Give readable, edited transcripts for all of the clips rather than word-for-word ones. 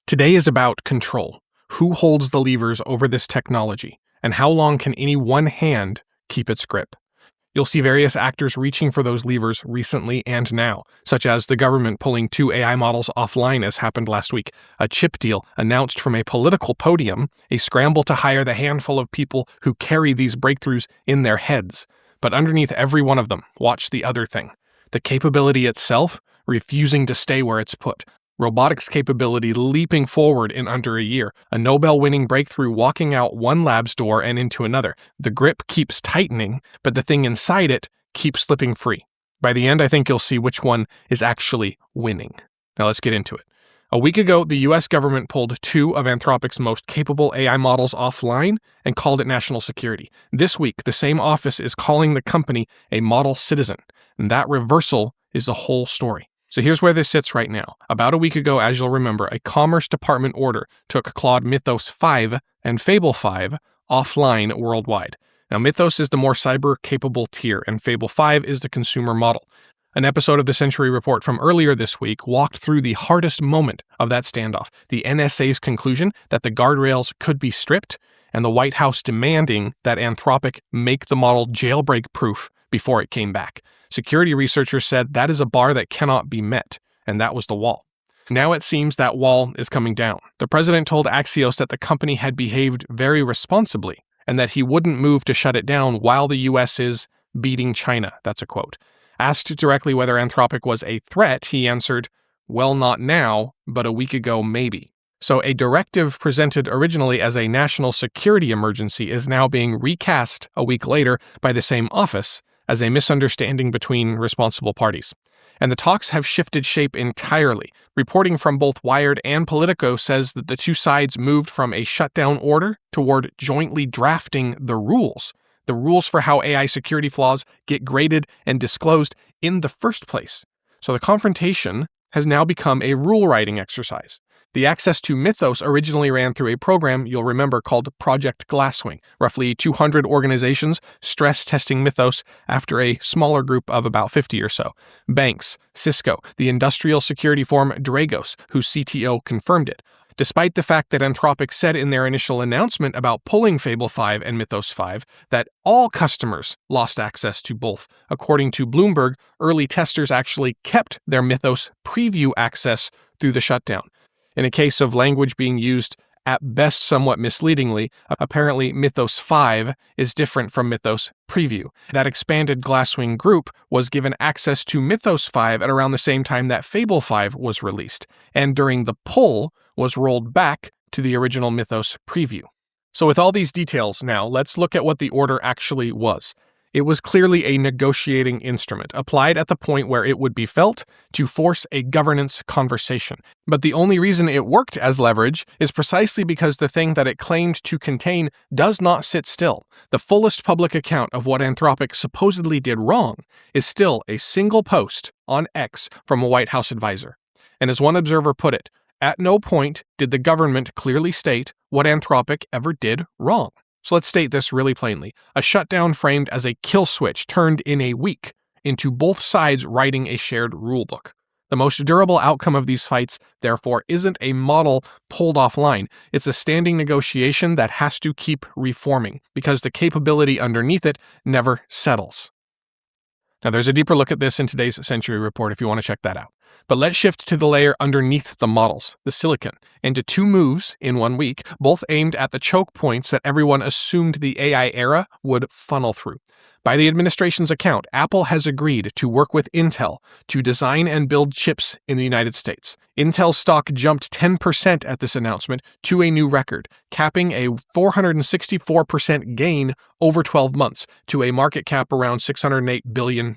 Today is about control. Who holds the levers over this technology, and how long can any one hand keep its grip? You'll see various actors reaching for those levers recently and now, such as the government pulling 2 AI models offline as happened last week, a chip deal announced from a political podium, a scramble to hire the handful of people who carry these breakthroughs in their heads. But underneath every one of them, watch the other thing. The capability itself refusing to stay where it's put. Robotics capability leaping forward in under a year, a Nobel-winning breakthrough walking out one lab's door and into another. The grip keeps tightening, but the thing inside it keeps slipping free. By the end, I think you'll see which one is actually winning. Now let's get into it. A week ago, the US government pulled 2 of Anthropic's most capable AI models offline and called it national security. This week, the same office is calling the company a model citizen, and that reversal is the whole story. So here's where this sits right now. About a week ago, as you'll remember, a Commerce Department order took Claude Mythos 5 and Fable 5 offline worldwide. Now, Mythos is the more cyber-capable tier, and Fable 5 is the consumer model. An episode of the Century Report from earlier this week walked through the hardest moment of that standoff, the NSA's conclusion that the guardrails could be stripped, and the White House demanding that Anthropic make the model jailbreak-proof before it came back. Security researchers said that is a bar that cannot be met, and that was the wall. Now it seems that wall is coming down. The president told Axios that the company had behaved very responsibly, and that he wouldn't move to shut it down while the US is beating China. That's a quote. Asked directly whether Anthropic was a threat, he answered, "Well, not now, but a week ago maybe." So a directive presented originally as a national security emergency is now being recast a week later by the same office as a misunderstanding between responsible parties. And the talks have shifted shape entirely. Reporting from both Wired and Politico says that the 2 sides moved from a shutdown order toward jointly drafting the rules for how AI security flaws get graded and disclosed in the first place. So the confrontation has now become a rule-writing exercise. The access to Mythos originally ran through a program you'll remember called Project Glasswing. Roughly 200 organizations stress-testing Mythos after a smaller group of about 50 or so. Banks, Cisco, the industrial security firm Dragos, whose CTO confirmed it. Despite the fact that Anthropic said in their initial announcement about pulling Fable 5 and Mythos 5 that all customers lost access to both. According to Bloomberg, early testers actually kept their Mythos preview access through the shutdown. In a case of language being used at best somewhat misleadingly, apparently Mythos 5 is different from Mythos Preview. That expanded Glasswing group was given access to Mythos 5 at around the same time that Fable 5 was released, and during the pull was rolled back to the original Mythos Preview. So with all these details now, let's look at what the order actually was. It was clearly a negotiating instrument, applied at the point where it would be felt to force a governance conversation. But the only reason it worked as leverage is precisely because the thing that it claimed to contain does not sit still. The fullest public account of what Anthropic supposedly did wrong is still a single post on X from a White House advisor. And as one observer put it, at no point did the government clearly state what Anthropic ever did wrong. So let's state this really plainly. A shutdown framed as a kill switch turned in a week into both sides writing a shared rulebook. The most durable outcome of these fights, therefore, isn't a model pulled offline. It's a standing negotiation that has to keep reforming because the capability underneath it never settles. Now, there's a deeper look at this in today's Century Report if you want to check that out. But let's shift to the layer underneath the models, the silicon, into 2 moves in 1 week, both aimed at the choke points that everyone assumed the AI era would funnel through. By the administration's account, Apple has agreed to work with Intel to design and build chips in the United States. Intel's stock jumped 10% at this announcement to a new record, capping a 464% gain over 12 months to a market cap around $608 billion.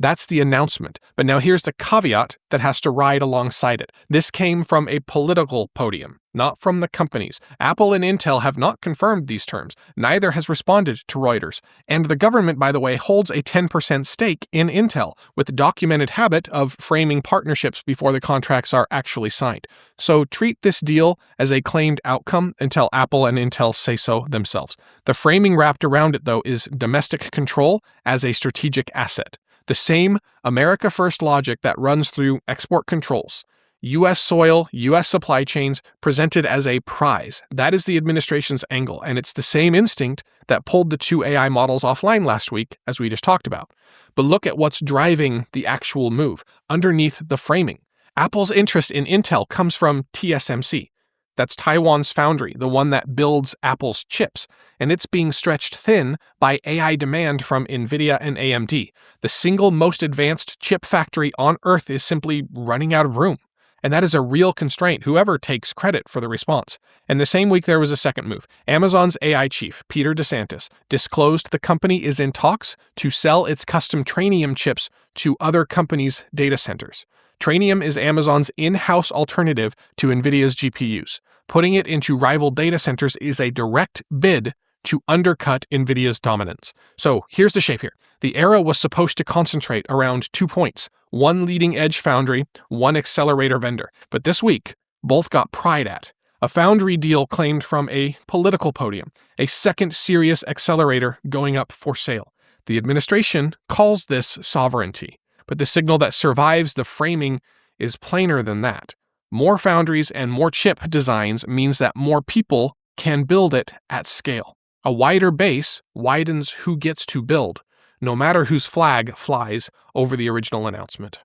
That's the announcement. But now here's the caveat that has to ride alongside it. This came from a political podium, not from the companies. Apple and Intel have not confirmed these terms. Neither has responded to Reuters. And the government, by the way, holds a 10% stake in Intel, with the documented habit of framing partnerships before the contracts are actually signed. So treat this deal as a claimed outcome until Apple and Intel say so themselves. The framing wrapped around it, though, is domestic control as a strategic asset. The same America First logic that runs through export controls. U.S. soil, U.S. supply chains presented as a prize. That is the administration's angle, and it's the same instinct that pulled the two AI models offline last week, as we just talked about. But look at what's driving the actual move underneath the framing. Apple's interest in Intel comes from TSMC. That's Taiwan's foundry, the one that builds Apple's chips, and it's being stretched thin by AI demand from NVIDIA and AMD. The single most advanced chip factory on Earth is simply running out of room. And that is a real constraint, whoever takes credit for the response. And the same week there was a second move. Amazon's AI chief, Peter DeSantis, disclosed the company is in talks to sell its custom Trainium chips to other companies' data centers. Trainium is Amazon's in-house alternative to NVIDIA's GPUs. Putting it into rival data centers is a direct bid to undercut NVIDIA's dominance. So here's the shape here. The era was supposed to concentrate around 2 points, one leading-edge foundry, one accelerator vendor. But this week, both got pried at. A foundry deal claimed from a political podium, a second serious accelerator going up for sale. The administration calls this sovereignty, but the signal that survives the framing is plainer than that. More foundries and more chip designs means that more people can build it at scale. A wider base widens who gets to build, no matter whose flag flies over the original announcement.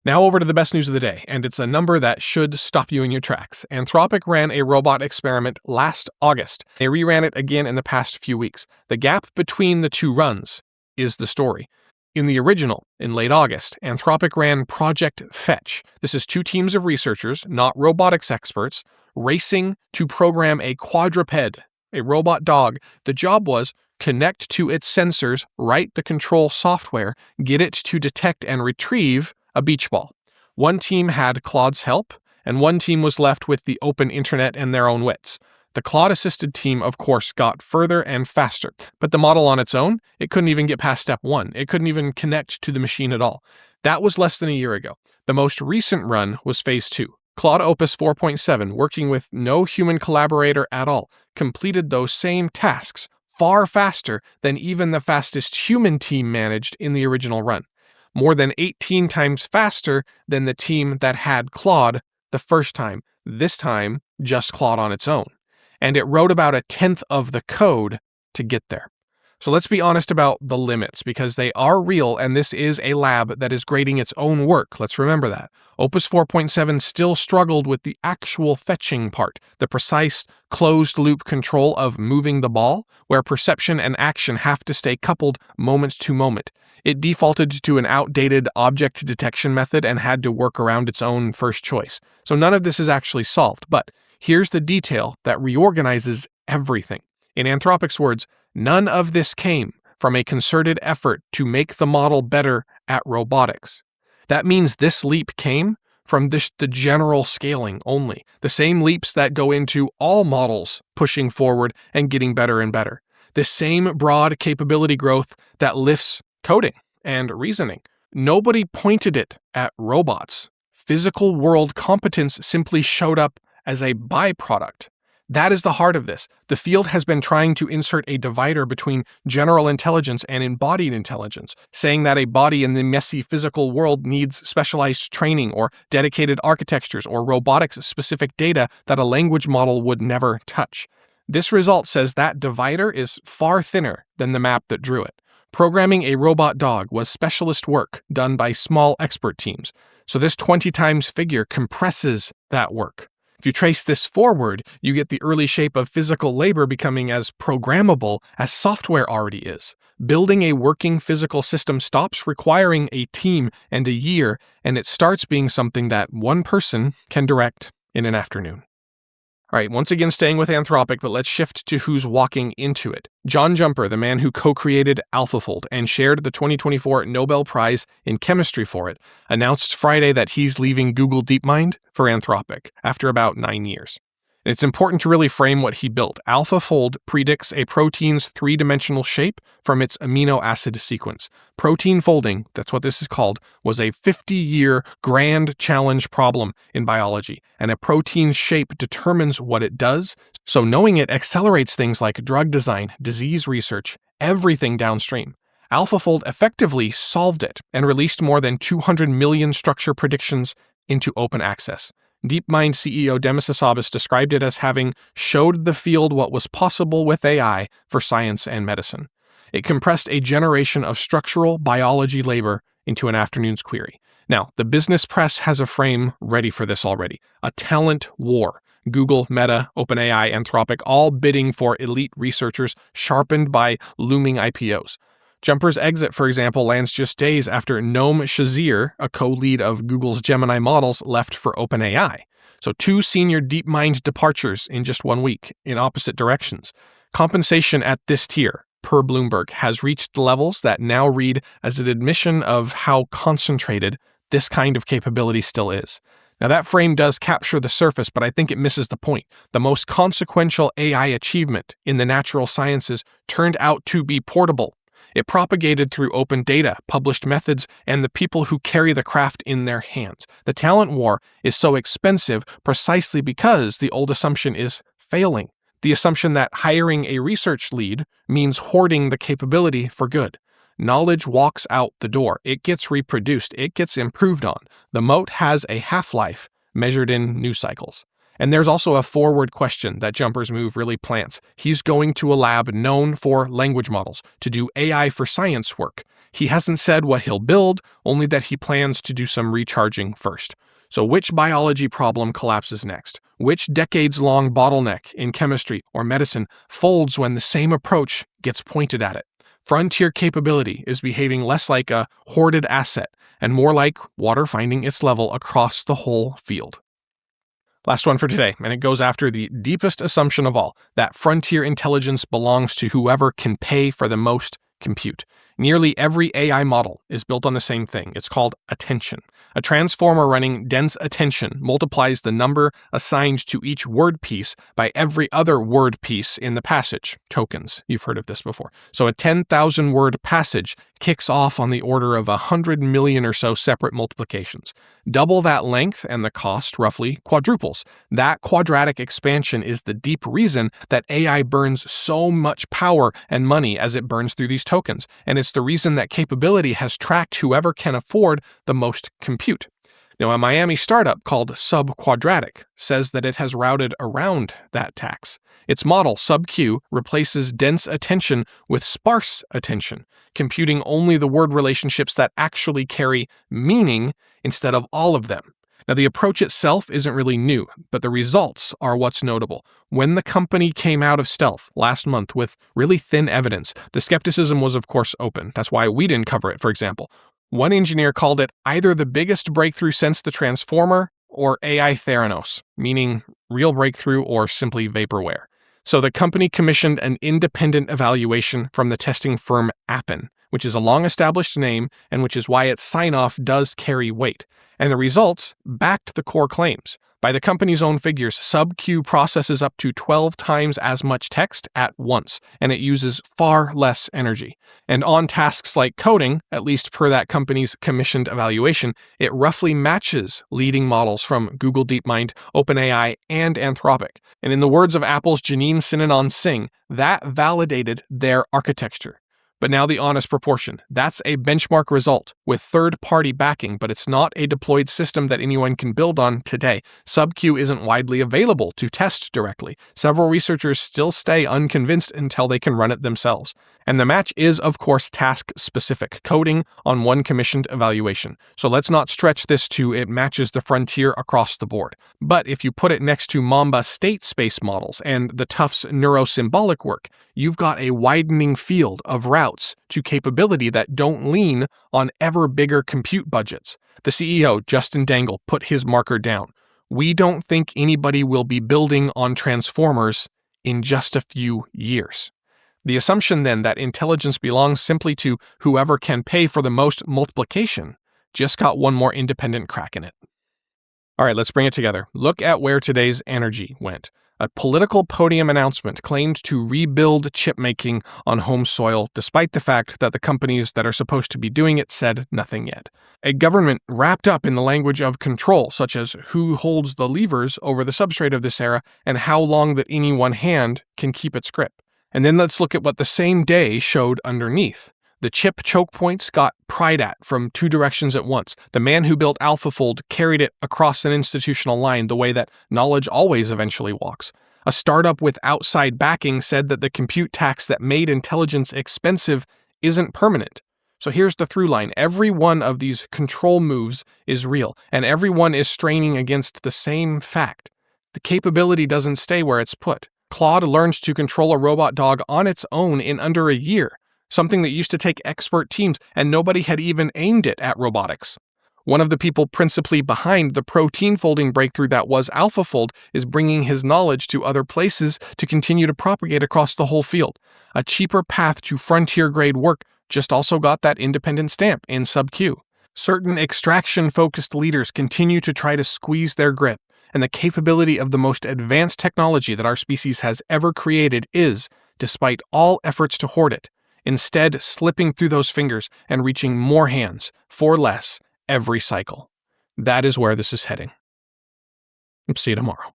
Now over to the best news of the day, and it's a number that should stop you in your tracks. Anthropic ran a robot experiment last August. They reran it again in the past few weeks. The gap between the two runs is the story. In the original, in late August, Anthropic ran Project Fetch. This is two teams of researchers, not robotics experts, racing to program a quadruped, a robot dog. The job was connect to its sensors, write the control software, get it to detect and retrieve a beach ball. One team had Claude's help, and one team was left with the open internet and their own wits. The Claude-assisted team, of course, got further and faster, but the model on its own, it couldn't even get past step 1. It couldn't even connect to the machine at all. That was less than a year ago. The most recent run was phase 2. Claude Opus 4.7, working with no human collaborator at all, completed those same tasks far faster than even the fastest human team managed in the original run. More than 18 times faster than the team that had Claude the first time, this time just Claude on its own. And it wrote about 1/10 of the code to get there. So let's be honest about the limits, because they are real, and this is a lab that is grading its own work. Let's remember that. Opus 4.7 still struggled with the actual fetching part, the precise closed-loop control of moving the ball, where perception and action have to stay coupled moment to moment. It defaulted to an outdated object detection method and had to work around its own first choice. So none of this is actually solved, but here's the detail that reorganizes everything. In Anthropic's words, none of this came from a concerted effort to make the model better at robotics. That means this leap came from the general scaling only, the same leaps that go into all models pushing forward and getting better and better. The same broad capability growth that lifts coding and reasoning. Nobody pointed it at robots. Physical world competence simply showed up as a byproduct. That is the heart of this. The field has been trying to insert a divider between general intelligence and embodied intelligence, saying that a body in the messy physical world needs specialized training or dedicated architectures or robotics-specific data that a language model would never touch. This result says that divider is far thinner than the map that drew it. Programming a robot dog was specialist work done by small expert teams, so this 20 times figure compresses that work. If you trace this forward, you get the early shape of physical labor becoming as programmable as software already is. Building a working physical system stops requiring a team and a year, and it starts being something that one person can direct in an afternoon. All right, once again staying with Anthropic, but let's shift to who's walking into it. John Jumper, the man who co-created AlphaFold and shared the 2024 Nobel Prize in Chemistry for it, announced Friday that he's leaving Google DeepMind for Anthropic after about 9 years. And it's important to really frame what he built. AlphaFold predicts a protein's 3-dimensional shape from its amino acid sequence. Protein folding, that's what this is called, was a 50-year grand challenge problem in biology, and a protein's shape determines what it does, so knowing it accelerates things like drug design, disease research, everything downstream. AlphaFold effectively solved it and released more than 200 million structure predictions into open access. DeepMind CEO Demis Hassabis described it as having showed the field what was possible with AI for science and medicine. It compressed a generation of structural biology labor into an afternoon's query. Now, the business press has a frame ready for this already. A talent war. Google, Meta, OpenAI, Anthropic, all bidding for elite researchers sharpened by looming IPOs. Jumper's exit, for example, lands just days after Noam Shazir, a co-lead of Google's Gemini models, left for OpenAI. So 2 senior DeepMind departures in just 1 week, in opposite directions. Compensation at this tier, per Bloomberg, has reached levels that now read as an admission of how concentrated this kind of capability still is. Now that frame does capture the surface, but I think it misses the point. The most consequential AI achievement in the natural sciences turned out to be portable. It propagated through open data, published methods, and the people who carry the craft in their hands. The talent war is so expensive precisely because the old assumption is failing. The assumption that hiring a research lead means hoarding the capability for good. Knowledge walks out the door. It gets reproduced. It gets improved on. The moat has a half-life measured in news cycles. And there's also a forward question that Jumper's move really plants. He's going to a lab known for language models to do AI for science work. He hasn't said what he'll build, only that he plans to do some recharging first. So which biology problem collapses next? Which decades-long bottleneck in chemistry or medicine folds when the same approach gets pointed at it? Frontier capability is behaving less like a hoarded asset and more like water finding its level across the whole field. Last one for today, and it goes after the deepest assumption of all, that frontier intelligence belongs to whoever can pay for the most compute. Nearly every AI model is built on the same thing. It's called attention. A transformer running dense attention multiplies the number assigned to each word piece by every other word piece in the passage. Tokens. You've heard of this before. So a 10,000 word passage kicks off on the order of 100 million or so separate multiplications. Double that length and the cost roughly quadruples. That quadratic expansion is the deep reason that AI burns so much power and money as it burns through these tokens. And it's the reason that capability has tracked whoever can afford the most compute. Now, a Miami startup called Subquadratic says that it has routed around that tax. Its model, SubQ, replaces dense attention with sparse attention, computing only the word relationships that actually carry meaning instead of all of them. Now, the approach itself isn't really new, but the results are what's notable. When the company came out of stealth last month with really thin evidence, the skepticism was, of course, open. That's why we didn't cover it, for example. One engineer called it either the biggest breakthrough since the Transformer or AI Theranos, meaning real breakthrough or simply vaporware. So the company commissioned an independent evaluation from the testing firm Appen, which is a long-established name and which is why its sign-off does carry weight. And the results backed the core claims. By the company's own figures, SubQ processes up to 12 times as much text at once, and it uses far less energy. And on tasks like coding, at least per that company's commissioned evaluation, it roughly matches leading models from Google DeepMind, OpenAI, and Anthropic. And in the words of Apple's Janine Sinanon Singh, that validated their architecture. But now the honest proportion. That's a benchmark result with third-party backing, but it's not a deployed system that anyone can build on today. SubQ isn't widely available to test directly. Several researchers still stay unconvinced until they can run it themselves. And the match is, of course, task-specific, coding on one commissioned evaluation. So let's not stretch this to it matches the frontier across the board. But if you put it next to Mamba state space models and the Tufts neurosymbolic work, you've got a widening field of routes to capability that don't lean on ever bigger compute budgets. The CEO, Justin Dangle, put his marker down. We don't think anybody will be building on transformers in just a few years. The assumption then that intelligence belongs simply to whoever can pay for the most multiplication just got one more independent crack in it. All right, let's bring it together. Look at where today's energy went. A political podium announcement claimed to rebuild chip making on home soil, despite the fact that the companies that are supposed to be doing it said nothing yet. A government wrapped up in the language of control, such as who holds the levers over the substrate of this era and how long that any one hand can keep its grip. And then let's look at what the same day showed underneath. The chip choke points got pried at from two directions at once. The man who built AlphaFold carried it across an institutional line the way that knowledge always eventually walks. A startup with outside backing said that the compute tax that made intelligence expensive isn't permanent. So here's the through line. Every one of these control moves is real, and everyone is straining against the same fact. The capability doesn't stay where it's put. Claude learned to control a robot dog on its own in under a year, something that used to take expert teams, and nobody had even aimed it at robotics. One of the people principally behind the protein folding breakthrough that was AlphaFold is bringing his knowledge to other places to continue to propagate across the whole field. A cheaper path to frontier-grade work just also got that independent stamp in SubQ. Certain extraction-focused leaders continue to try to squeeze their grip, and the capability of the most advanced technology that our species has ever created is, despite all efforts to hoard it, instead slipping through those fingers and reaching more hands for less every cycle. That is where this is heading. See you tomorrow.